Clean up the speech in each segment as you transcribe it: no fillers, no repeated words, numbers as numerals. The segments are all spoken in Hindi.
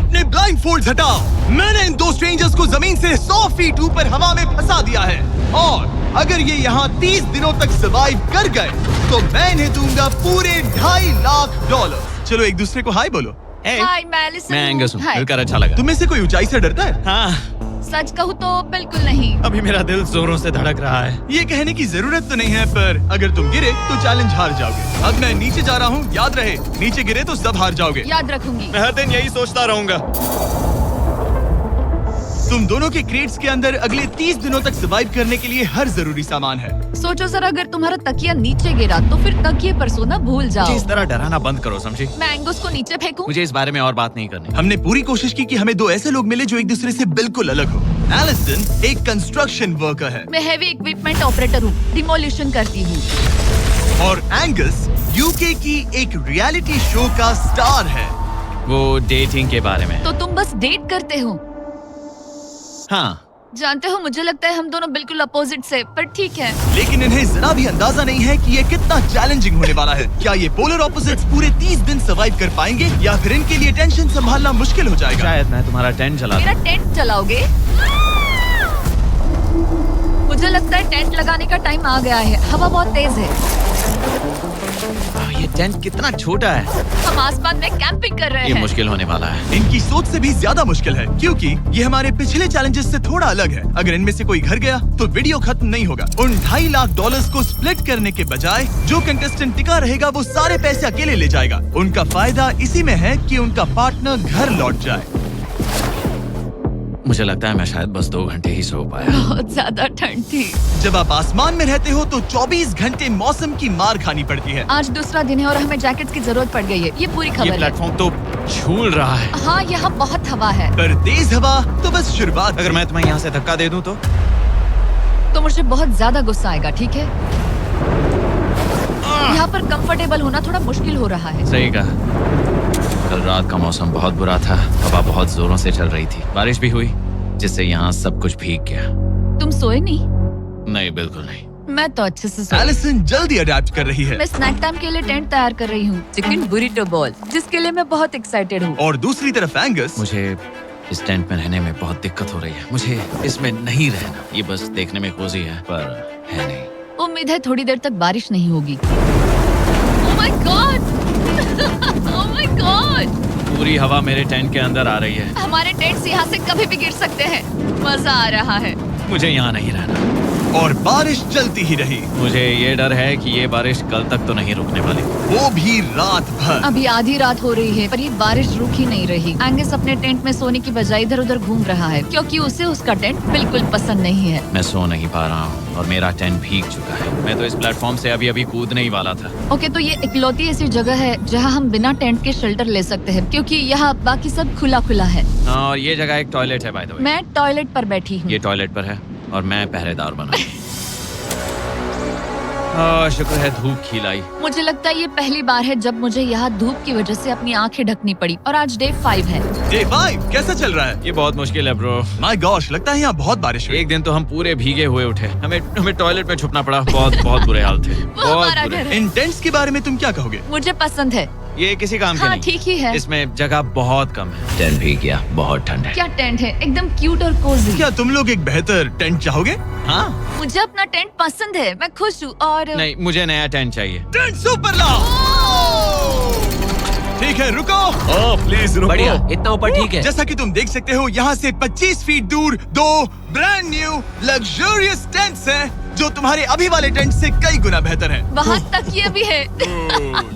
अपने ब्लाइंडफोल्ड्स हटाओ। मैंने इन दो स्ट्रेंजर्स को जमीन से 100 फीट ऊपर हवा में फंसा दिया है और अगर ये यहाँ 30 दिनों तक सर्वाइव कर गए तो मैं इन्हें दूंगा पूरे $2.5 लाख। चलो एक दूसरे को हाय बोलो। हाय, मैं एलिसन मैं एंगस हूँ, हाय। मिलकर अच्छा लगा। तुम में से कोई ऊंचाई से डरता है? हाँ, सच कहूँ तो बिल्कुल नहीं। अभी मेरा दिल जोरों से धड़क रहा है। ये कहने की जरूरत तो नहीं है, पर अगर तुम गिरे तो चैलेंज हार जाओगे। अब मैं नीचे जा रहा हूँ, याद रहे नीचे गिरे तो सब हार जाओगे। याद रखूंगी। मैं हर दिन यही सोचता रहूंगा। तुम दोनों के क्रेट्स के अंदर अगले 30 दिनों तक सर्वाइव करने के लिए हर जरूरी सामान है। सोचो सर, अगर तुम्हारा तकिया नीचे गिरा तो फिर तकिए पर सोना भूल जाओ। मुझे इस तरह डराना बंद करो, समझी? मैं एंगस को नीचे फेंकूं? मुझे इस बारे में और बात नहीं करनी। हमने पूरी कोशिश की कि हमें दो ऐसे लोग मिले जो एक दूसरे से बिल्कुल अलग हो। एलिसन एक कंस्ट्रक्शन वर्कर है मैं हेवी इक्विपमेंट ऑपरेटर हूँ, डिमोलिशन करती हूँ। और एंगस यूके की एक रियलिटी शो का स्टार है। वो डेटिंग के बारे में। तो तुम बस डेट करते हो? हाँ, जानते हो, मुझे लगता है हम दोनों बिल्कुल अपोजिट से, पर ठीक है। लेकिन इन्हें जरा भी अंदाजा नहीं है कि ये कितना चैलेंजिंग होने वाला है। क्या ये पोलर ऑपोजिट्स पूरे 30 दिन सर्वाइव कर पाएंगे या फिर इनके लिए टेंशन संभालना मुश्किल हो जाएगा? शायद मैं तुम्हारा टेंट चला मेरा टेंट चलाओगे? मुझे लगता है टेंट लगाने का टाइम आ गया है। हवा बहुत तेज है। ये टेंट कितना छोटा है। हम आसमान में कैंपिंग कर रहे ये हैं। मुश्किल होने वाला है। इनकी सोच से भी ज्यादा मुश्किल है क्योंकि ये हमारे पिछले चैलेंजेस से थोड़ा अलग है। अगर इनमें से कोई घर गया तो वीडियो खत्म नहीं होगा। उन $2.5 लाख को स्प्लिट करने के बजाय जो कंटेस्टेंट टिका रहेगा वो सारे पैसे अकेले ले जाएगा। उनका फायदा इसी में है कि उनका पार्टनर घर लौट जाए। मुझे लगता है मैं शायद बस 2 घंटे ही सो पाया। बहुत ज्यादा ठंड थी। जब आप आसमान में रहते हो तो 24 घंटे मौसम की मार खानी पड़ती है। आज दूसरा दिन है और हमें जैकेट्स की जरूरत पड़ गई है। ये पूरी ये खबर है। प्लेटफॉर्म तो झूल रहा है। हाँ, यहाँ बहुत हवा है। पर तेज हवा तो बस शुरुआत। अगर मैं तुम्हें यहाँ से धक्का दे दूं तो मुझे बहुत ज्यादा गुस्सा आएगा, ठीक है? यहाँ पर कंफर्टेबल होना थोड़ा मुश्किल हो रहा है। सही कहा। कल रात का मौसम बहुत बुरा था। हवा बहुत जोरों से चल रही थी। बारिश भी हुई जिससे यहाँ सब कुछ भीग गया। तुम सोए नहीं? नहीं, बिल्कुल नहीं। मैं तो अच्छे से सोई। एलिसन जल्दी अडेप्ट कर रही है मैं स्नैक टाइम के लिए टेंट तैयार कर रही हूँ, चिकन बुरिटो बॉल, जिसके लिए मैं बहुत एक्साइटेड हूँ। और दूसरी तरफ एंगस। मुझे इस टेंट में रहने में बहुत दिक्कत हो रही है। मुझे इसमें नहीं रहना। ये बस देखने में कोजी है पर है नहीं। उम्मीद है थोड़ी देर तक बारिश नहीं होगी। Oh my God! Oh my God! पूरी हवा मेरे टेंट के अंदर आ रही है। हमारे टेंट्स यहाँ से कभी भी गिर सकते हैं। मजा आ रहा है। मुझे यहाँ नहीं रहना। और बारिश चलती ही रही। मुझे ये डर है कि ये बारिश कल तक तो नहीं रुकने वाली। वो भी रात भर। अभी आधी रात हो रही है पर ये बारिश रुक ही नहीं रही। एंगस अपने टेंट में सोने की बजाय इधर उधर घूम रहा है क्योंकि उसे उसका टेंट बिल्कुल पसंद नहीं है। मैं सो नहीं पा रहा हूँ और मेरा टेंट भीग चुका है। मैं तो इस प्लेटफॉर्म से अभी कूदने ही वाला था। ओके, तो ये इकलौती ऐसी जगह है जहाँ हम बिना टेंट के शेल्टर ले सकते हैं क्योंकि यहाँ बाकी सब खुला खुला है। और ये जगह एक टॉयलेट है बाय द वे। मैं टॉयलेट पर बैठी हूँ। ये टॉयलेट पर है और मैं पहरेदार बना। शुक्र है धूप खिलाई। मुझे लगता है ये पहली बार है जब मुझे यहाँ धूप की वजह से अपनी आंखें ढकनी पड़ी और आज डे 5 है। डे 5 कैसा चल रहा है? ये बहुत मुश्किल है ब्रो। माय गॉश, लगता है यहाँ बहुत बारिश हुई। एक दिन तो हम पूरे भीगे हुए उठे। हमें टॉयलेट में छुपना पड़ा। बहुत बुरे हाल थे। वो हमारा बुरे। घर है। इन टेंट्स के बारे में तुम क्या कहोगे? मुझे पसंद है। ये किसी काम के हाँ, नहीं। ठीक ही है। इसमें जगह बहुत कम है। टेंट भीग गया, बहुत ठंड है। क्या टेंट है, एकदम क्यूट और कोजी। क्या तुम लोग एक बेहतर टेंट चाहोगे? हाँ? मुझे अपना टेंट पसंद है, मैं खुश हूँ। और नहीं, मुझे नया टेंट चाहिए। टेंट सुपर लाओ। ठीक है, रुको। प्लीज रुको। बढ़िया, इतना ऊपर ठीक है। जैसा कि तुम देख सकते हो यहाँ से 25 फीट दूर 2 ब्रांड न्यू लग्जरियस टेंट्स हैं जो तुम्हारे अभी वाले टेंट से कई गुना बेहतर हैं। वहाँ तक ये भी है।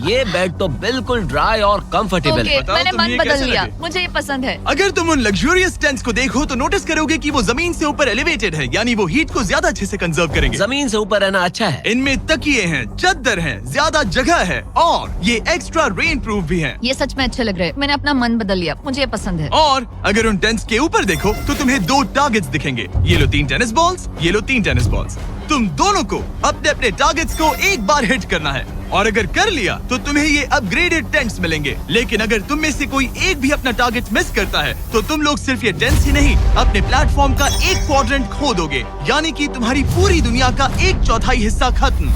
ये बेड तो बिल्कुल ड्राई और कंफर्टेबल ओके, है। बताओ मैंने तुम्हें मन ये बदल कैसे लिया। लगे? मुझे ये पसंद है। अगर तुम उन लग्जरियस टेंट्स को देखो तो नोटिस करोगे कि वो जमीन से ऊपर एलिवेटेड है, यानी वो हीट को ज्यादा अच्छे से कंजर्व करेंगे। जमीन से ऊपर रहना अच्छा है। इनमें तकिए हैं, चद्दर हैं, ज्यादा जगह है और ये एक्स्ट्रा रेन प्रूफ भी हैं। ये सच में अच्छे लग रहे हैं। मैंने अपना मन बदल लिया, मुझे ये पसंद है। और अगर उन टेंट्स के ऊपर देखो तो तुम्हें 2 टारगेट्स दिखेंगे। ये लो 3 टेनिस बॉल्स, ये लो 3 टेनिस बॉल्स। तुम दोनों को अपने अपने टारगेट्स को एक बार हिट करना है और अगर कर लिया तो तुम्हें ये अपग्रेडेड टेंट्स मिलेंगे। लेकिन अगर तुम में से कोई एक भी अपना टारगेट मिस करता है तो तुम लोग सिर्फ ये टेंट्स ही नहीं, अपने प्लेटफॉर्म का एक क्वाड्रेंट खो दोगे, यानी कि तुम्हारी पूरी दुनिया का 1/4 हिस्सा खत्म।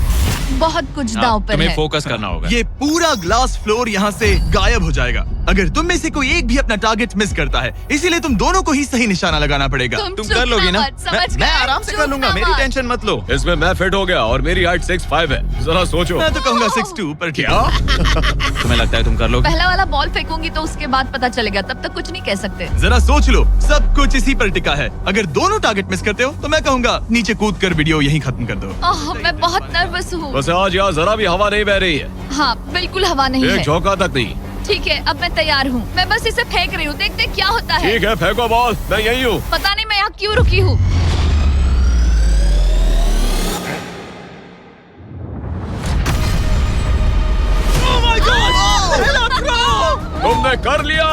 बहुत कुछ दांव पर तुम्हें है। फोकस करना होगा। ये पूरा ग्लास फ्लोर यहाँ से गायब हो जाएगा अगर तुम में से कोई एक भी अपना टारगेट मिस करता है, इसीलिए तुम दोनों को ही सही निशाना लगाना पड़ेगा। तुम चुप कर लोगी ना? मत, समझ मैं गए? आराम से चुप कर लूंगा, ना मेरी मत। टेंशन मत लो। इसमें मैं फिट हो गया और मेरी हाइट 6'5" है। जरा सोचो। मैं तो कहूँगा 6'2", पर क्या? तुम्हें लगता है तुम कर लोगे? पहला वाला बॉल फेंकूंगी तो उसके बाद पता चलेगा, तब तक कुछ नहीं कह सकते। जरा सोच लो, सब कुछ इसी पर टिका है। अगर दोनों टारगेट मिस करते हो तो मैं कहूँगा नीचे कूद कर वीडियो यहीं खत्म कर दो। ओह, मैं बहुत नर्वस हूँ। बस आज यहाँ जरा भी हवा नहीं बह रही है, हाँ, बिल्कुल हवा नहीं एक है। झोंका तक नहीं। ठीक है, अब मैं तैयार हूँ। मैं बस इसे फेंक रही हूँ, देखते क्या होता है। ठीक है, फेंको बॉल, मैं यही हूँ। पता नहीं मैं यहाँ क्यों रुकी हूँ। तुमने कर लिया।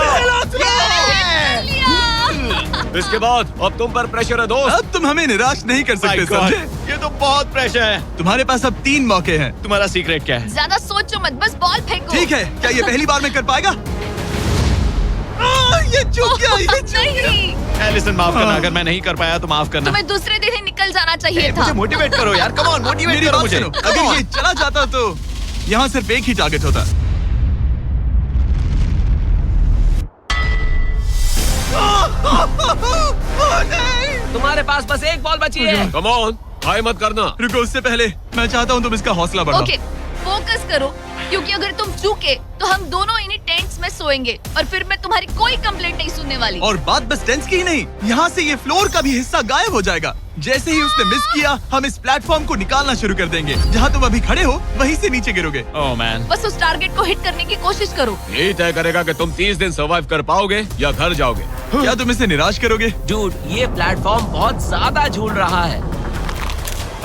इसके बाद अब तुम पर प्रेशर है दोस्त। अब तुम हमें निराश नहीं कर सकते, My God, समझे? ये तो बहुत प्रेशर है। तुम्हारे पास अब 3 मौके हैं। तुम्हारा सीक्रेट क्या है? ज्यादा सोचो मत, बस बॉल फेंको। ठीक है, क्या ये पहली बार में कर पाएगा? ये चूक गया, ये चूक गया। नहीं, एलिसन माफ करना, अगर मैं नहीं कर पाया तो माफ करना। तुम्हें दूसरे दिन ही निकल जाना चाहिए था। मुझे मोटिवेट करो यार, कम ऑन, मोटिवेट मेरी करो बात मुझे। सुनो, अगर ये चला जाता तो यहाँ सिर्फ एक ही टारगेट होता। तुम्हारे पास बस एक बॉल बची है। कम ऑन, हाय मत करना। रुको, उससे पहले मैं चाहता हूँ तुम इसका हौसला बढ़ाओ। ओके, फोकस करो, क्योंकि अगर तुम चूके तो हम दोनों इन्हीं टेंट्स में सोएंगे और फिर मैं तुम्हारी कोई कंप्लेंट नहीं सुनने वाली। और बात बस टेंस की ही नहीं, यहाँ से ये फ्लोर का भी हिस्सा गायब हो जाएगा। जैसे ही उसने मिस किया, हम इस प्लेटफॉर्म को निकालना शुरू कर देंगे। जहाँ तुम अभी खड़े हो, वहीं से नीचे गिरोगे। ओह मैन, बस उस टारगेट को हिट करने की कोशिश करो। यही तय करेगा कि तुम 30 दिन सर्वाइव कर पाओगे या घर जाओगे। क्या तुम इसे निराश करोगे? डूड, ये प्लेटफॉर्म बहुत ज्यादा झूल रहा है।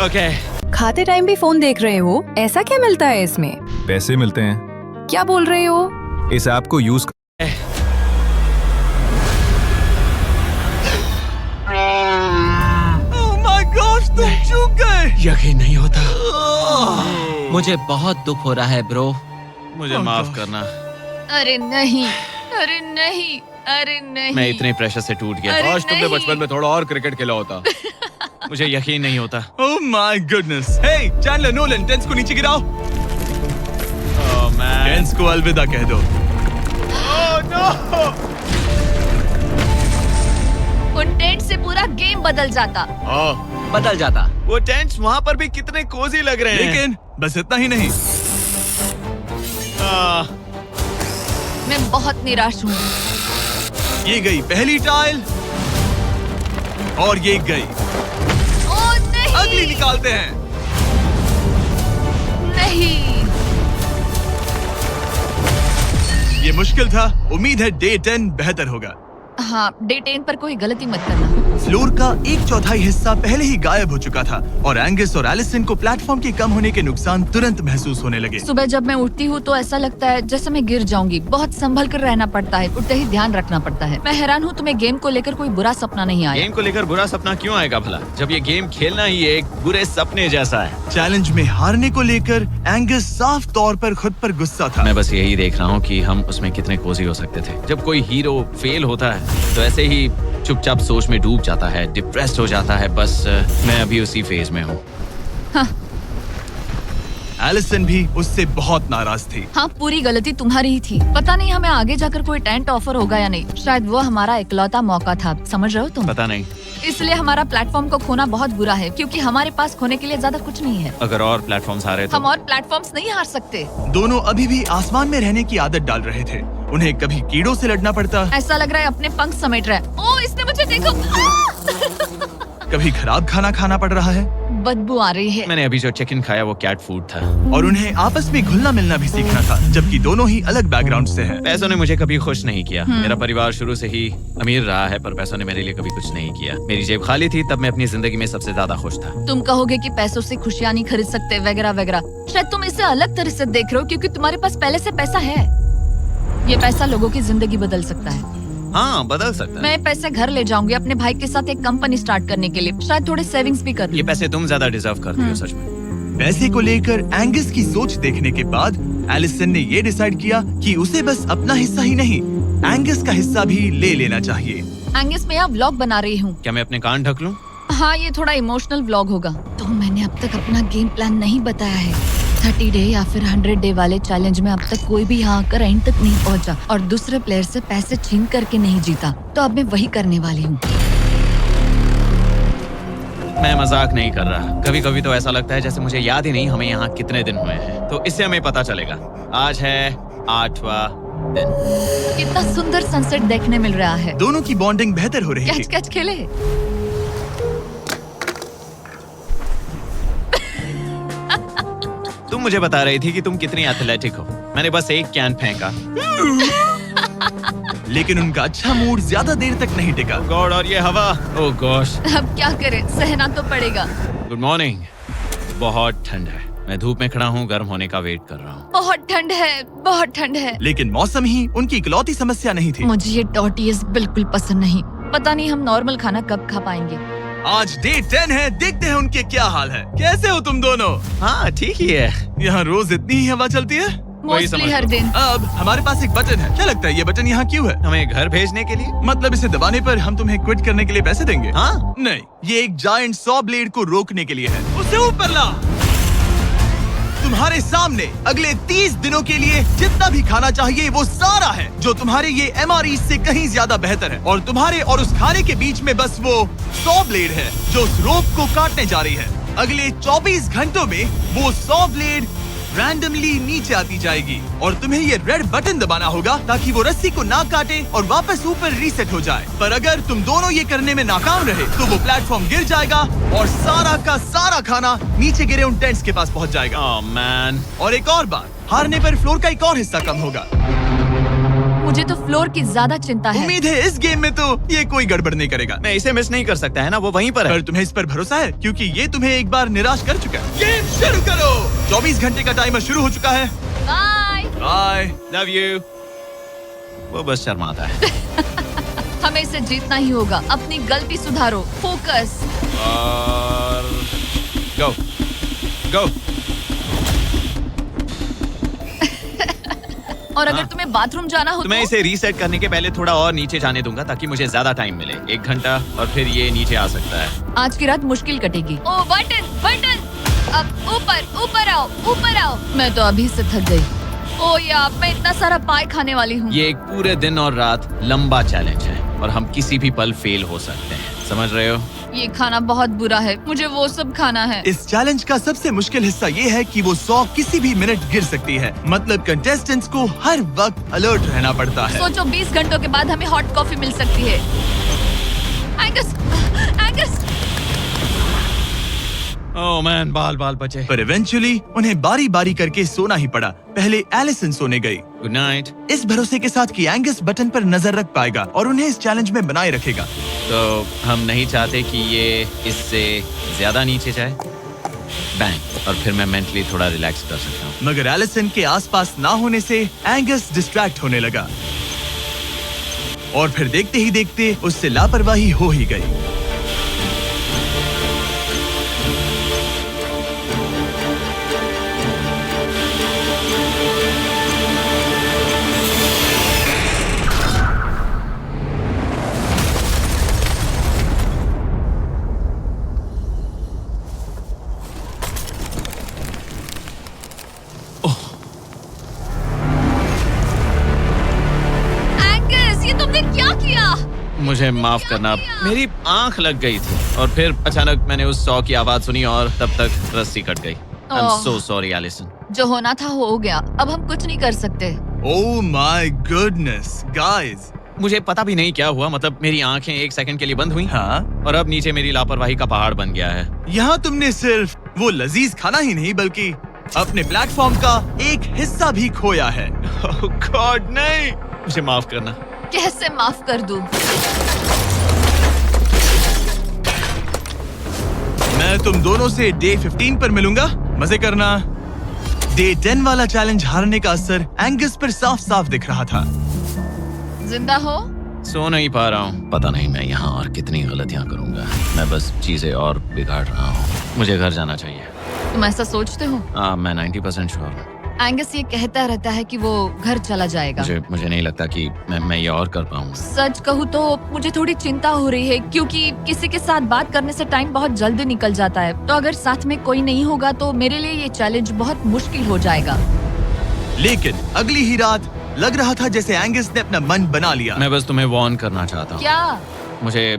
ओके। खाते टाइम भी फोन देख रहे हो? ऐसा क्या मिलता है इसमें? पैसे मिलते हैं। क्या बोल रहे हो? इस ऐप को यूज ओह माय गॉड, तुम चूक गए। यकीन नहीं होता। मुझे बहुत दुख हो रहा है ब्रो। मुझे माफ करना, अरे नहीं, अरे नहीं, अरे नहीं। मैं इतने प्रेशर से टूट गया। अरे आज तुमने नहीं। बचपन में थोड़ा और क्रिकेट खेला होता। मुझे यकीन नहीं होता। Oh my goodness. Hey Chandler, Nolan, tense को नीचे गिराओ। ओह मैन, टेंस को अलविदा कह दो। उन टेंट से पूरा गेम बदल जाता। हाँ, बदल जाता। वो टेंट्स वहाँ पर भी कितने कोजी लग रहे हैं। लेकिन बस इतना ही नहीं, मैं बहुत निराश हूँ। ये गई पहली टाइल और ये गई ओह नहीं, अगली। निकालते हैं। नहीं। ये मुश्किल था, उम्मीद है डे 10 बेहतर होगा। हाँ, डे 10 पर कोई गलती मत करना। फ्लोर का 1/4 हिस्सा पहले ही गायब हो चुका था और एंगस और एलिसन को प्लेटफॉर्म के कम होने के नुकसान तुरंत महसूस होने लगे। सुबह जब मैं उठती हूँ तो ऐसा लगता है जैसे मैं गिर जाऊंगी। बहुत संभल कर रहना पड़ता है, उठते ही ध्यान रखना पड़ता है। मैं हैरान हूँ तुम्हें गेम को लेकर कोई बुरा सपना नहीं आया। गेम को लेकर बुरा सपना क्यों आएगा भला, जब ये गेम खेलना ही एक बुरे सपने जैसा है। चैलेंज में हारने को लेकर एंगस साफ तौर पर खुद पर गुस्सा था। मैं बस यही देख रहा हूँ कि हम उसमें कितने कोजी हो सकते थे। जब कोई हीरो फेल होता है तो ऐसे ही चुपचाप सोच में डूब जाता है, डिप्रेस्ड हो जाता है। बस मैं अभी उसी फेज में हूँ। एलिसन भी उससे बहुत नाराज थी। हाँ, पूरी गलती तुम्हारी ही थी। पता नहीं हमें आगे जाकर कोई टेंट ऑफर होगा या नहीं। शायद वो हमारा इकलौता मौका था, समझ रहे हो तुम? पता नहीं, इसलिए हमारा प्लेटफॉर्म को खोना बहुत बुरा है, क्योंकि हमारे पास खोने के लिए ज्यादा कुछ नहीं है। अगर और प्लेटफॉर्म्स आ रहे तो हम और प्लेटफॉर्म्स नहीं हार सकते। दोनों अभी भी आसमान में रहने की आदत डाल रहे थे। उन्हें कभी कीड़ों से लड़ना पड़ता, ऐसा लग रहा है अपने पंख समेट रहा है। ओह, इसने मुझे देखो। कभी खराब खाना खाना पड़ रहा है बदबू आ रही है। मैंने अभी जो चिकन खाया वो कैट फूड था। और उन्हें आपस में घुलना मिलना भी सीखना था, जबकि दोनों ही अलग बैकग्राउंड से हैं। पैसों ने मुझे कभी खुश नहीं किया। मेरा परिवार शुरू से ही अमीर रहा है, पर पैसों ने मेरे लिए कभी कुछ नहीं किया। मेरी जेब खाली थी तब मैं अपनी जिंदगी में सबसे ज्यादा खुश था। तुम कहोगे कि पैसों से खुशियाँ नहीं खरीद सकते वगैरह वगैरह। शायद तुम इसे अलग तरह से देख रहे हो, क्योंकि तुम्हारे पास पहले से पैसा है। ये पैसा लोगों की जिंदगी बदल सकता है। हाँ, बदल सकता है। मैं पैसे घर ले जाऊंगी अपने भाई के साथ एक कंपनी स्टार्ट करने के लिए। शायद थोड़े सेविंग्स भी कर ये लूं। पैसे तुम ज्यादा डिजर्व करती हो सच में। पैसे को लेकर एंगस की सोच देखने के बाद एलिसन ने ये डिसाइड किया कि उसे बस अपना हिस्सा ही नहीं, एंगस का हिस्सा भी ले लेना चाहिए। एंगस, मैं यहाँ व्लॉग बना रही हूँ। क्या मैं अपने कान ढक लूं? हाँ, ये थोड़ा इमोशनल व्लॉग होगा। तो मैंने अब तक अपना गेम प्लान नहीं बताया है। 30 डे या फिर 100 डे वाले चैलेंज में अब तक कोई भी यहाँ आकर एंड तक नहीं पहुँचा और दूसरे प्लेयर से पैसे छीन करके नहीं जीता, तो अब मैं वही करने वाली हूँ। मैं मजाक नहीं कर रहा। कभी कभी तो ऐसा लगता है जैसे मुझे याद ही नहीं हमें यहाँ कितने दिन हुए हैं। तो इससे हमें पता चलेगा। आज है 8वां दिन। कितना सुंदर सनसेट देखने मिल रहा है। दोनों की बॉन्डिंग बेहतर हो रही कैच थी। कैच खेले। तुम मुझे बता रही थी कि तुम कितनी एथलेटिक हो। मैंने बस एक कैन फेंका। लेकिन उनका अच्छा मूड ज्यादा देर तक नहीं टिका। गॉड, और ये हवा। ओह गॉश। अब क्या करें, सहना तो पड़ेगा। Good morning. बहुत ठंड है। मैं धूप में खड़ा हूँ, गर्म होने का वेट कर रहा हूँ। बहुत ठंड है, बहुत ठंड है। लेकिन मौसम ही उनकी इकलौती समस्या नहीं थी। मुझे ये टॉर्टियस बिल्कुल पसंद नहीं। पता नहीं हम नॉर्मल खाना कब खा पाएंगे। आज डे 10 है, देखते हैं उनके क्या हाल है। कैसे हो तुम दोनों? हाँ ठीक ही है। यहाँ रोज इतनी ही हवा चलती है? वही समझ मोस्टली हर लो। दिन। अब हमारे पास एक बटन है। क्या लगता है ये बटन यहाँ क्यों है? हमें घर भेजने के लिए? मतलब इसे दबाने पर हम तुम्हें क्विट करने के लिए पैसे देंगे? हाँ। नहीं, ये एक जायंट सॉ ब्लेड को रोकने के लिए है। उसे ऊपर ला। तुम्हारे सामने अगले 30 दिनों के लिए जितना भी खाना चाहिए वो सारा है, जो तुम्हारे ये MREs से कहीं ज्यादा बेहतर है। और तुम्हारे और उस खाने के बीच में बस वो सॉ ब्लेड है जो उस रोप को काटने जा रही है। अगले 24 घंटों में वो सॉ ब्लेड रैंडमली नीचे आती जाएगी और तुम्हें ये रेड बटन दबाना होगा ताकि वो रस्सी को ना काटे और वापस ऊपर रीसेट हो जाए। पर अगर तुम दोनों ये करने में नाकाम रहे तो वो प्लेटफॉर्म गिर जाएगा और सारा का सारा खाना नीचे गिरे उन टेंट्स के पास पहुंच जाएगा। Oh man. और एक और बात, हारने पर फ्लोर का एक और हिस्सा कम होगा। मुझे तो फ्लोर की ज्यादा चिंता है। उम्मीद है इस गेम में तो ये कोई गड़बड़ नहीं करेगा। मैं इसे मिस नहीं कर सकता है ना, वो वहीं पर है। पर तुम्हें इस पर भरोसा है क्योंकि ये तुम्हें एक बार निराश कर चुका है। गेम शुरू करो। 24 घंटे का टाइमर शुरू हो चुका है। बाय। बाय। Love you. वो बस शर्माता है। हमें इसे जीतना ही होगा। अपनी गलती सुधारो। फोकस। और गो गो। और अगर तुम्हें बाथरूम जाना हो तो मैं इसे रीसेट करने के पहले थोड़ा और नीचे जाने दूंगा ताकि मुझे ज्यादा टाइम मिले। 1 घंटा और फिर ये नीचे आ सकता है। आज की रात मुश्किल कटेगी। ओ बटन बटन। अब ऊपर ऊपर आओ, ऊपर आओ। मैं तो अभी से थक गई। ओ यार, मैं इतना सारा पाई खाने वाली हूँ। ये एक पूरे दिन और रात लंबा चैलेंज है और हम किसी भी पल फेल हो सकते हैं। समझ रहे हो? ये खाना बहुत बुरा है। मुझे वो सब खाना है। इस चैलेंज का सबसे मुश्किल हिस्सा ये है कि वो 100 किसी भी मिनट गिर सकती है। मतलब कंटेस्टेंट्स को हर वक्त अलर्ट रहना पड़ता है। सोचो 20 घंटों के बाद हमें हॉट कॉफी मिल सकती है। Angus, Angus. ओह मैन, बाल बाल बचे। पर इवेंचुअली उन्हें बारी बारी करके सोना ही पड़ा। पहले एलिसन सोने गई, गुड नाइट। इस भरोसे के साथ कि एंगस बटन पर नजर रख पाएगा और उन्हें इस चैलेंज में बनाए रखेगा। तो हम नहीं चाहते कि ये इससे ज्यादा नीचे जाए। बैंग। और फिर मैं मेंटली थोड़ा रिलैक्स कर सकता हूँ। मगर एलिसन के आसपास ना होने से एंगस डिस्ट्रैक्ट होने लगा और फिर देखते ही देखते उससे लापरवाही हो ही गई। मुझे माफ करना, मेरी आंख लग गई थी और फिर अचानक मैंने उस सॉ की आवाज सुनी और तब तक रस्सी कट गई। I am so sorry Allison. जो होना था हो गया। अब हम कुछ नहीं कर सकते। ओह माय गुडनेस गाइस, मुझे पता भी नहीं क्या हुआ। मतलब मेरी आंखें 1 सेकंड के लिए बंद हुई। हाँ, और अब नीचे मेरी लापरवाही का पहाड़ बन गया है। यहाँ तुमने सिर्फ वो लजीज खाना ही नहीं बल्कि अपने प्लेटफॉर्म का एक हिस्सा भी खोया है। ओह गॉड, नहीं। मुझे माफ करना। कैसे माफ कर दूं? मैं तुम दोनों से डे 15 पर मिलूंगा। मजे करना। डे 10 वाला चैलेंज हारने का असर एंगस पर साफ साफ दिख रहा था। जिंदा हो? सो नहीं पा रहा हूँ। पता नहीं मैं यहाँ और कितनी गलतियाँ करूँगा। मैं बस चीजें और बिगाड़ रहा हूँ। मुझे घर जाना चाहिए। तुम ऐसा सोचते हो? मैं 90% श्योर हूँ। एंगस ये कहता रहता है कि वो घर चला जाएगा। मुझे नहीं लगता कि मैं ये और कर पाऊंगा। सच कहूँ तो मुझे थोड़ी चिंता हो रही है, क्योंकि किसी के साथ बात करने से टाइम बहुत जल्दी निकल जाता है। तो अगर साथ में कोई नहीं होगा तो मेरे लिए ये चैलेंज बहुत मुश्किल हो जाएगा। लेकिन अगली ही रात लग रहा था जैसे एंगस ने अपना मन बना लिया। मैं बस तुम्हें वार्न करना चाहता हूँ। क्या? मुझे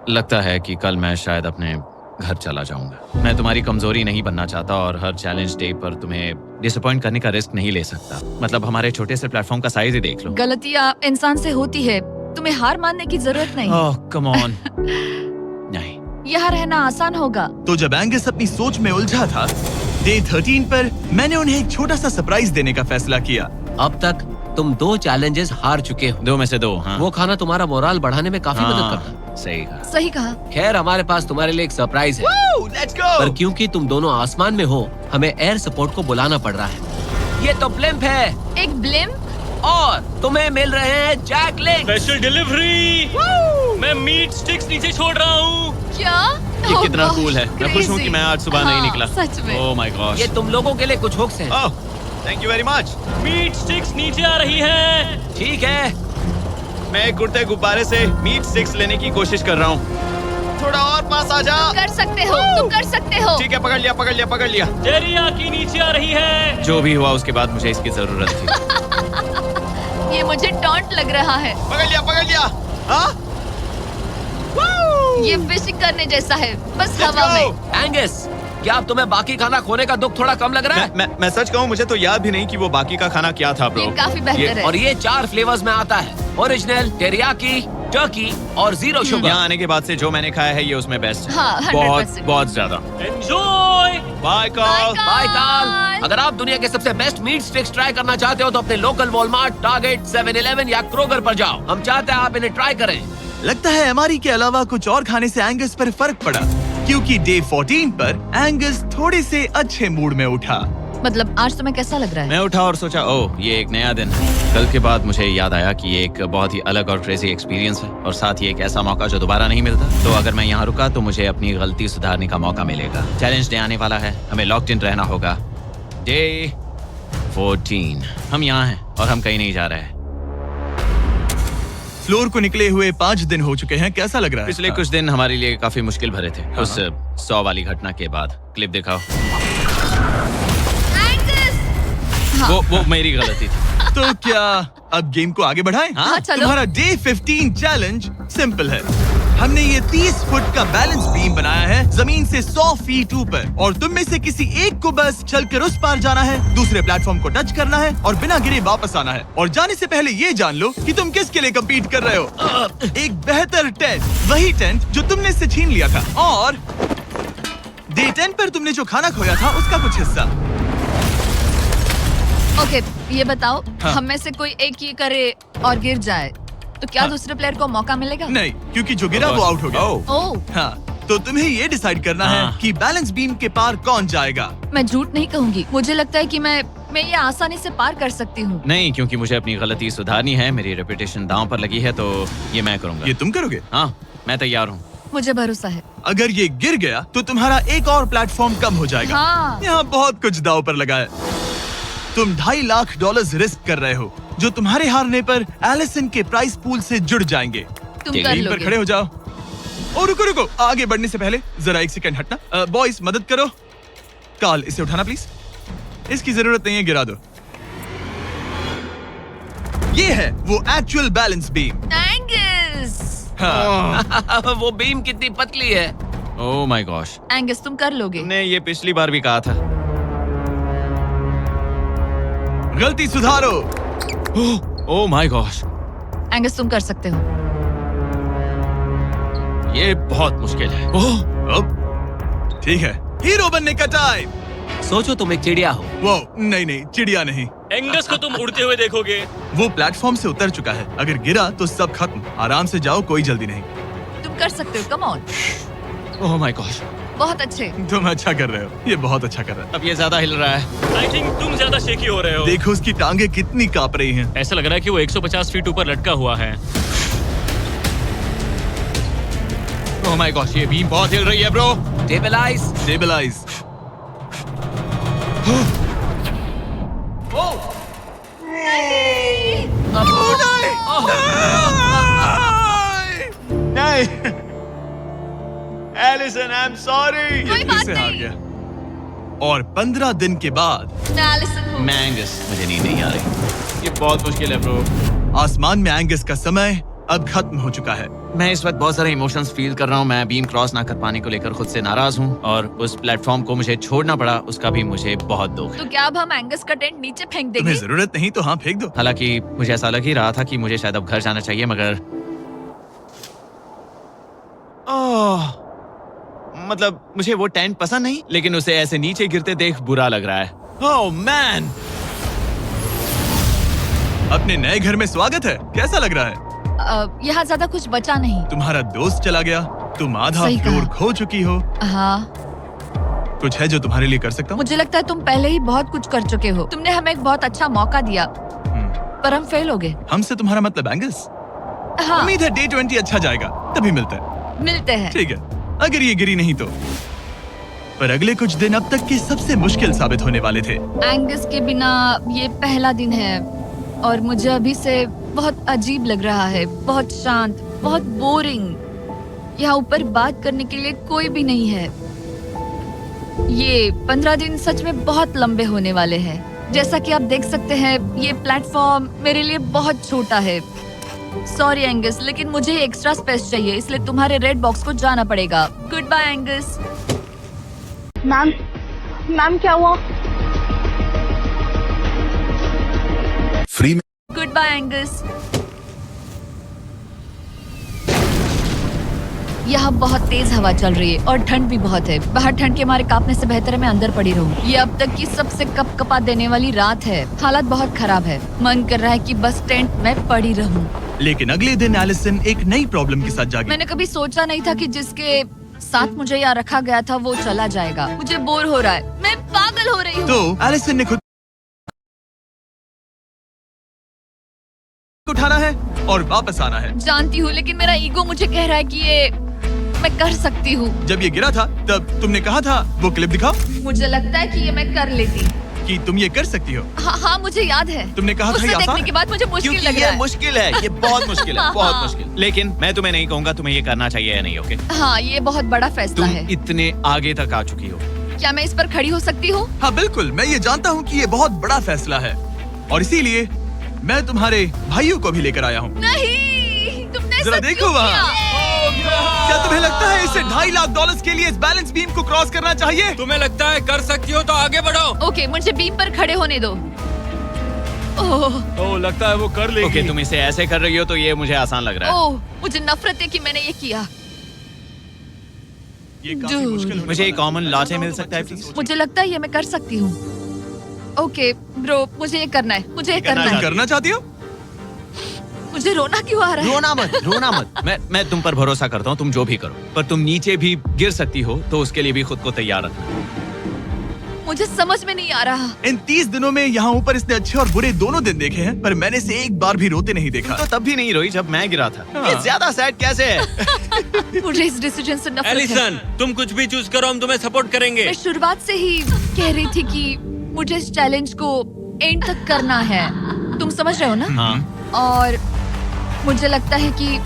लगता है कि कल मैं शायद अपने घर चला जाऊंगा। मैं तुम्हारी कमजोरी नहीं बनना चाहता और हर चैलेंज डे पर तुम्हें डिसअपॉइंट करने का रिस्क नहीं ले सकता। मतलब हमारे छोटे से प्लेटफॉर्म का साइज ही देख लो। गलतियाँ इंसान से होती है, तुम्हें हार मानने की जरूरत नहीं। ओह कम ऑन। नहीं, यहाँ रहना आसान होगा। तो जब एंगस अपनी सोच में उलझा था, डे 13 पर मैंने उन्हें एक छोटा सा सरप्राइज देने का फैसला किया। अब तक तुम 2 चैलेंजेस हार चुके हो। 2 में से 2। हाँ। वो खाना तुम्हारा मोराल बढ़ाने में काफी मदद करता है। सही कहा। सही कहा। खैर, हमारे पास तुम्हारे लिए एक सरप्राइज है। Let's go. पर क्योंकि तुम दोनों आसमान में हो, हमें एयर सपोर्ट को बुलाना पड़ रहा है। ये तो ब्लिम्प है एक ब्लिम्प? और तुम्हें मिल रहे हैं जैक लिंक। Special delivery. मैं मीट स्टिक्स नीचे छोड़ रहा हूँ। क्या? ये Oh कितना gosh, कूल है। मैं खुश हूँ कि crazy। मैं आज सुबह नहीं हाँ, निकला। सच में। Oh my gosh. ये तुम लोगों के लिए कुछ हुक्स हैं। Oh thank you very much. Meat sticks नीचे आ रही है। ठीक है, मैं एक उड़ते गुब्बारे से मीट स्टिक्स लेने की कोशिश कर रहा हूँ। थोड़ा और पास आ जा। कर सकते हो, तुम कर सकते हो। ठीक है, पकड़ लिया पकड़ लिया पकड़ लिया। टेरियाकी नीचे आ रही है। जो भी हुआ उसके बाद मुझे इसकी जरूरत थी। ये मुझे टॉन्ट लग रहा है। पकड़ लिया पकड़ लिया। हाँ? ये फिशिंग करने जैसा है, बस Let's हवा go! में। एंगस, क्या अब तुम्हें बाकी खाना खोने का दुख थोड़ा कम लग रहा है? मैं सच कहूँ, मुझे तो याद भी नहीं कि वो बाकी का खाना क्या था ब्रो। ये काफी बेहतर है। और ये 4 फ्लेवर्स में आता है, ओरिजिनल, टेरियाकी, टर्की और 0 शुगर। यहाँ आने के बाद से जो मैंने खाया है ये उसमें बेस्ट है। हाँ, 100%। बहुत बहुत ज्यादा। एंजॉय। Bye call. बाय काल। अगर आप दुनिया के सबसे बेस्ट मीट स्टिक्स ट्राई करना चाहते हो तो अपने लोकल वॉलमार्ट, टारगेट, 7-Eleven या क्रोगर पर जाओ। हम चाहते हैं आप इन्हें ट्राई करें। लगता है एमआरई के अलावा कुछ और खाने से एंगस पर फर्क पड़ा, क्योंकि डे 14 पर एंगस थोड़े से अच्छे मूड में उठा। मतलब आज तुम्हें कैसा लग रहा है? मैं उठा और सोचा ओह ये एक नया दिन है। कल के बाद मुझे याद आया कि ये एक बहुत ही अलग और क्रेजी एक्सपीरियंस है और साथ ही एक ऐसा मौका जो दोबारा नहीं मिलता। तो अगर मैं यहाँ रुका तो मुझे अपनी गलती सुधारने का मौका मिलेगा। चैलेंज डे आने वाला है, हमें लॉक्ड इन रहना होगा। डे 14 हम यहाँ हैं और हम कहीं नहीं जा रहे हैं। फ्लोर को निकले हुए 5 दिन हो चुके हैं। कैसा लग रहा है? पिछले कुछ दिन हमारे लिए काफी मुश्किल भरे थे। उस 100 वाली घटना के बाद। क्लिप दिखाओ। वो मेरी गलती थी। तो क्या अब गेम को आगे बढ़ाएं? हाँ, चलो। तुम्हारा डे 15 चैलेंज सिंपल है। हमने ये 30 फुट का बैलेंस बीम बनाया है जमीन से 100 फीट ऊपर, और तुम में से किसी एक को बस चलकर उस पार जाना है, दूसरे प्लेटफॉर्म को टच करना है और बिना गिरे वापस आना है। और जाने से पहले ये जान लो कि तुम किसके लिए कम्पीट कर रहे हो। एक बेहतर टेंट, वही टेंट जो तुमने इससे छीन लिया था, और डे 10 पर तुमने जो खाना खोया था उसका कुछ हिस्सा। ओके, ये बताओ, हाँ। हम में से कोई एक ये करे और गिर जाए तो क्या हाँ। दूसरे प्लेयर को मौका मिलेगा? नहीं, क्योंकि जो गिरा वो आउट हो गया। ओह, हाँ, तो तुम्हें ये डिसाइड करना है हाँ। कि बैलेंस बीम के पार कौन जाएगा। मैं झूठ नहीं कहूंगी, मुझे लगता है कि मैं ये आसानी से पार कर सकती हूँ। नहीं, क्योंकि मुझे अपनी गलती सुधारनी है। मेरी रेपुटेशन दांव पर लगी है, तो ये मैं करूंगा। ये तुम करोगे? हाँ, मैं तैयार हूँ। मुझे भरोसा है। अगर ये गिर गया तो तुम्हारा एक और प्लेटफॉर्म कम हो जाएगा। हाँ। यहाँ बहुत कुछ दाव पर लगा है। तुम $2.5 लाख रिस्क कर रहे हो, जो तुम्हारे हारने पर एलिसन के प्राइस पूल से जुड़ जाएंगे। तुम ठीक कर है, इन पर लोगे। खड़े हो जाओ। और रुको रुको, आगे बढ़ने से पहले जरा 1 सेकंड हटना। बॉयज मदद करो। कार्ल, इसे उठाना प्लीज। इसकी जरूरत नहीं है, गिरा दो। ये है वो एक्चुअल बैलेंस बीम। एंगस, हाँ। वो बीम कितनी पतली है। ओह माय गॉश। एंगस तुम कर लोगे। तुमने ये पिछली बार भी कहा था। गलती सुधारो। ओह माय गॉश, एंगस तुम कर सकते हो। ये बहुत मुश्किल है। अब ठीक है, हीरो बनने का टाइम। सोचो तुम एक चिड़िया हो। वो नहीं, चिड़िया नहीं। एंगस को तुम उड़ते हुए देखोगे। वो प्लेटफॉर्म से उतर चुका है। अगर गिरा तो सब खत्म। आराम से जाओ, कोई जल्दी नहीं। तुम कर सकते हो, come on. Oh my gosh, बहुत अच्छे। तुम अच्छा कर रहे हो, ये बहुत अच्छा कर रहा है। अब ये ज्यादा हिल रहा है। आई थिंक तुम ज्यादा शेकी हो रहे हो। देखो उसकी टांगे कितनी कांप रही हैं। ऐसा लग रहा है कि वो 150 फीट ऊपर लटका हुआ है। ओह माय गॉश, ये बीम बहुत हिल रही है ब्रो। स्टेबलाइज। स्टेबलाइज। नहीं एलिसन, आई एम सॉरी। कोई बात से हार नहीं। गया। और 15 दिन के बाद मैं एलिसन हूँ। मैं एंगस, मुझे नींद नहीं आ रही। ये बहुत मुश्किल है ब्रो। आसमान में एंगस का समय अब खत्म हो चुका है। मैं इस वक्त बहुत सारे इमोशंस फील कर रहा हूँ। मैं बीम क्रॉस ना कर पाने को लेकर खुद से नाराज हूँ और उस प्लेटफॉर्म को मुझे छोड़ना पड़ा, उसका भी मुझे बहुत दुख है। तो क्या अब हम एंगस का टेंट नीचे फेंक तुम्हें देंगे? जरूरत नहीं तो हाँ फेंक दो। हालांकि मुझे ऐसा लग ही रहा था कि मुझे शायद अब घर जाना चाहिए, मगर मतलब मुझे वो टेंट पसंद नहीं, लेकिन उसे ऐसे नीचे गिरते देख बुरा लग रहा है। ओह मैन, अपने नए घर में स्वागत है। कैसा लग रहा है? यहाँ ज्यादा कुछ बचा नहीं। तुम्हारा दोस्त चला गया, तुम आधा सही फ्लोर कहा। खो चुकी हो। हाँ, कुछ है जो तुम्हारे लिए कर सकता हूँ? मुझे लगता है तुम पहले ही बहुत कुछ कर चुके हो। तुमने हमें एक बहुत अच्छा मौका दिया, पर हम फेल हो गए। हमसे तुम्हारा मतलब एंगस? हाँ, उम्मीद है डे 20 अच्छा जाएगा, तभी मिलते हैं। मिलते हैं। ठीक है, अगर ये गिरी नहीं तो। पर अगले कुछ दिन अब तक के सबसे मुश्किल साबित होने वाले थे। एंगस के बिना ये पहला दिन है और मुझे अभी से बहुत अजीब लग रहा है, बहुत शांत, बहुत बोरिंग। यहाँ ऊपर बात करने के लिए कोई भी नहीं है। ये 15 दिन सच में बहुत लंबे होने वाले हैं। जैसा कि आप देख सकते हैं, ये प्लेटफॉर्म मेरे लिए बहुत छोटा है। सॉरी एंगस, लेकिन मुझे एक्स्ट्रा स्पेस चाहिए, इसलिए तुम्हारे रेड बॉक्स को जाना पड़ेगा। Good bye Angus. मैम क्या हुआ? फ्री में गुड बाय एंगस। यहाँ बहुत तेज हवा चल रही है और ठंड भी बहुत है। बाहर ठंड के मारे कांपने से बेहतर है मैं अंदर पड़ी रहूं। ये अब तक की सबसे कपकपा देने वाली रात है। हालात बहुत खराब है। मन कर रहा है कि बस टेंट में पड़ी रहूं। लेकिन अगले दिन एलिसन एक नई प्रॉब्लम के साथ जागी। मैंने कभी सोचा नहीं था कि जिसके साथ मुझे यहाँ रखा गया था वो चला जाएगा। मुझे बोर हो रहा है, मैं पागल हो रही हूँ। तो एलिसन ने खुद उठाना है और वापस आना है। जानती हूँ, लेकिन मेरा ईगो मुझे कह रहा है कि ये मैं कर सकती हूँ। जब ये गिरा था तब तुमने कहा था वो क्लिप दिखाओ, मुझे लगता है कि ये मैं कर लेती। कि तुम ये कर सकती हो। हाँ, मुझे याद है। तुमने कहा था उसे ये आसान देखने है। के बाद मुझे मुश्किल क्योंकि लग ये रहा है। मुश्किल है, ये बहुत मुश्किल है, हाँ, बहुत हाँ। मुश्किल। लेकिन मैं तुम्हें नहीं कहूंगा तुम्हें ये करना चाहिए या नहीं, ओके? हाँ, ये बहुत बड़ा फैसला तुम है। इतने आगे तक आ चुकी हो। क्या मैं इस पर खड़ी हो सकती हूँ? हाँ बिल्कुल, मैं ये जानता हूँ कि ये बहुत बड़ा फैसला है और इसीलिए मैं तुम्हारे भाइयों को भी लेकर आया हूँ। नहीं, तुमने जरा ऐसा देखो क्यों वहाँ। किया? क्या तुम्हें लगता है इसे $2.5 लाख के लिए इस बैलेंस बीम को क्रॉस करना चाहिए? तुम्हें लगता है कर सकती हो तो आगे बढ़ो। ओके, मुझे बीम पर खड़े होने दो। ओह, तो लगता है वो कर लेगी। ओके, तुम इसे ऐसे कर रही हो तो ये मुझे आसान लग रहा है। ओह, मुझे नफरत है कि मैंने ये किया। ये काफी Dude. मुश्किल होने मुझे एक वाला है। कॉमन लॉटे मिल सकता है प्लीज? मुझे लगता है ये मैं कर सकती हूँ। ओके ब्रो, मुझे ये करना है, मुझे ये करना करना है। तुम करना चाहती हो? मुझे रोना क्यों आ रहा है? रोना मत, रोना मत। मैं तुम पर भरोसा करता हूँ, तुम जो भी करो, पर तुम नीचे भी गिर सकती हो, तो उसके लिए भी खुद को तैयार रखना। मुझे समझ में नहीं आ रहा। इन 30 दिनों में यहाँ ऊपर इसने अच्छे और बुरे दोनों दिन देखे हैं, पर मैंने इसे एक बार भी रोते नहीं देखा। तो तब भी नहीं रोई जब मैं गिरा था। हाँ। ये ज्यादा सैड कैसे है? मुझे इस डिसीजन से नफरत है। एलिसन, तुम कुछ भी चूज करो, हम तुम्हें सपोर्ट करेंगे। मैं शुरुआत से ही कह रही थी कि मुझे इस चैलेंज को एंड तक करना है। तुम समझ रहे हो ना? हाँ। और मुझे लगता है कि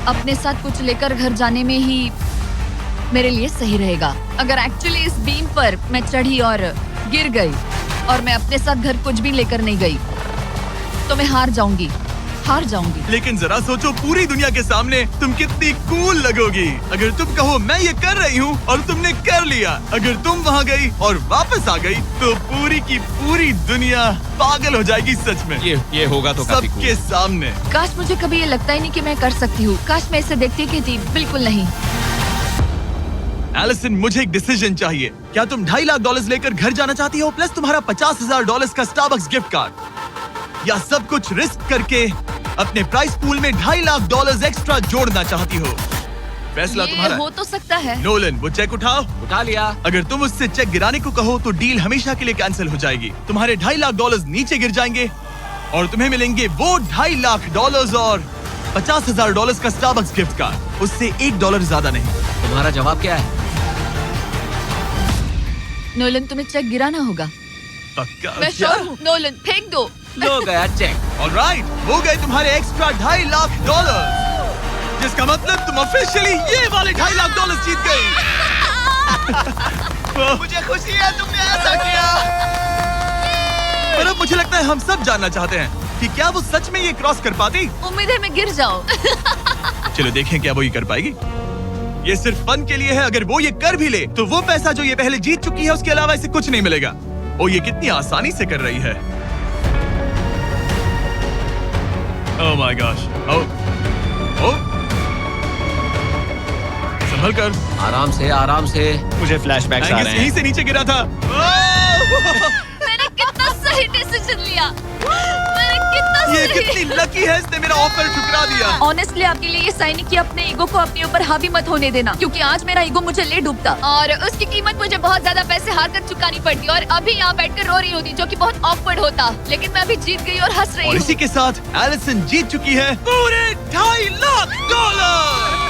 अपने साथ कुछ लेकर घर जाने में ही मेरे लिए सही रहेगा। अगर एक्चुअली इस बीम पर मैं चढ़ी और गिर गई और मैं अपने साथ घर कुछ भी लेकर नहीं गई, तो मैं हार जाऊंगी। लेकिन जरा सोचो, पूरी दुनिया के सामने तुम कितनी कूल लगोगी अगर तुम कहो मैं ये कर रही हूँ और तुमने कर लिया। अगर तुम वहाँ गई और वापस आ गई तो पूरी की पूरी दुनिया पागल हो जाएगी सच में। ये होगा तो काफी सबके सामने। काश मुझे कभी ये लगता ही नहीं कि मैं कर सकती हूँ। काश मैं इसे देखती की थी। बिल्कुल नहीं। एलिसन, मुझे एक डिसीजन चाहिए। क्या तुम $2.5 लाख लेकर घर जाना चाहती हो प्लस तुम्हारा $50,000 का स्टारबक्स गिफ्ट कार्ड, या सब कुछ रिस्क करके अपने प्राइस पूल में $2.5 लाख एक्स्ट्रा जोड़ना चाहती हो? फैसला ये तुम्हारा हो तो सकता है। नोलन, वो चेक उठाओ। उठा लिया। अगर तुम उससे चेक गिराने को कहो तो डील हमेशा के लिए कैंसिल हो जाएगी। तुम्हारे $2.5 लाख नीचे गिर जाएंगे और तुम्हें मिलेंगे वो $2.5 लाख और $50,000 का स्टारबक्स गिफ्ट कार्ड। उससे $1 ज्यादा नहीं। तुम्हारा जवाब क्या है? नोलन, तुम्हें चेक गिराना होगा। पक्का? मैं क्या? श्योर हूँ। नोलन, फेंक दो। लो गया चेक। ऑलराइट, वो गए तुम्हारे एक्स्ट्रा $2.5 लाख, जिसका मतलब तुम ऑफिशियली ये वाले $2.5 लाख जीत गई। मुझे खुशी है तुमने ऐसा किया। पर अब मुझे लगता है हम सब जानना चाहते हैं कि क्या वो सच में ये क्रॉस कर पाती। उम्मीद है मैं गिर जाऊं। चलो देखें क्या वो ये कर पाएगी। ये सिर्फ फन के लिए है, अगर वो ये कर भी ले तो वो पैसा जो ये पहले जीत चुकी है उसके अलावा इसे कुछ नहीं मिलेगा। ओ ये कितनी आसानी से कर रही है। ओह माय गॉश। ओह संभल कर। आराम से आराम से। मुझे फ्लैशबैक्स आ एंगस रहे यहीं हैं। से नीचे गिरा था। मैंने कितना सही डिसीजन लिया। मैंने कितना ये सही। कितनी लकी है, इसने मेरा ऑफर ठुकरा दिया। ऑनेस्टली आपके लिए ये साइन कि अपने ईगो को अपने ऊपर हावी मत होने देना, क्योंकि आज मेरा ईगो मुझे ले डूबता और उसकी कीमत मुझे बहुत ज्यादा पैसे हार कर चुकानी पड़ती और अभी यहाँ बैठकर रो रही होती, जो कि बहुत ऑकवर्ड होता। लेकिन मैं अभी जीत गई और हंस रही और हूँ। इसी के साथ एलिसन जीत चुकी है पूरे $2.5 लाख।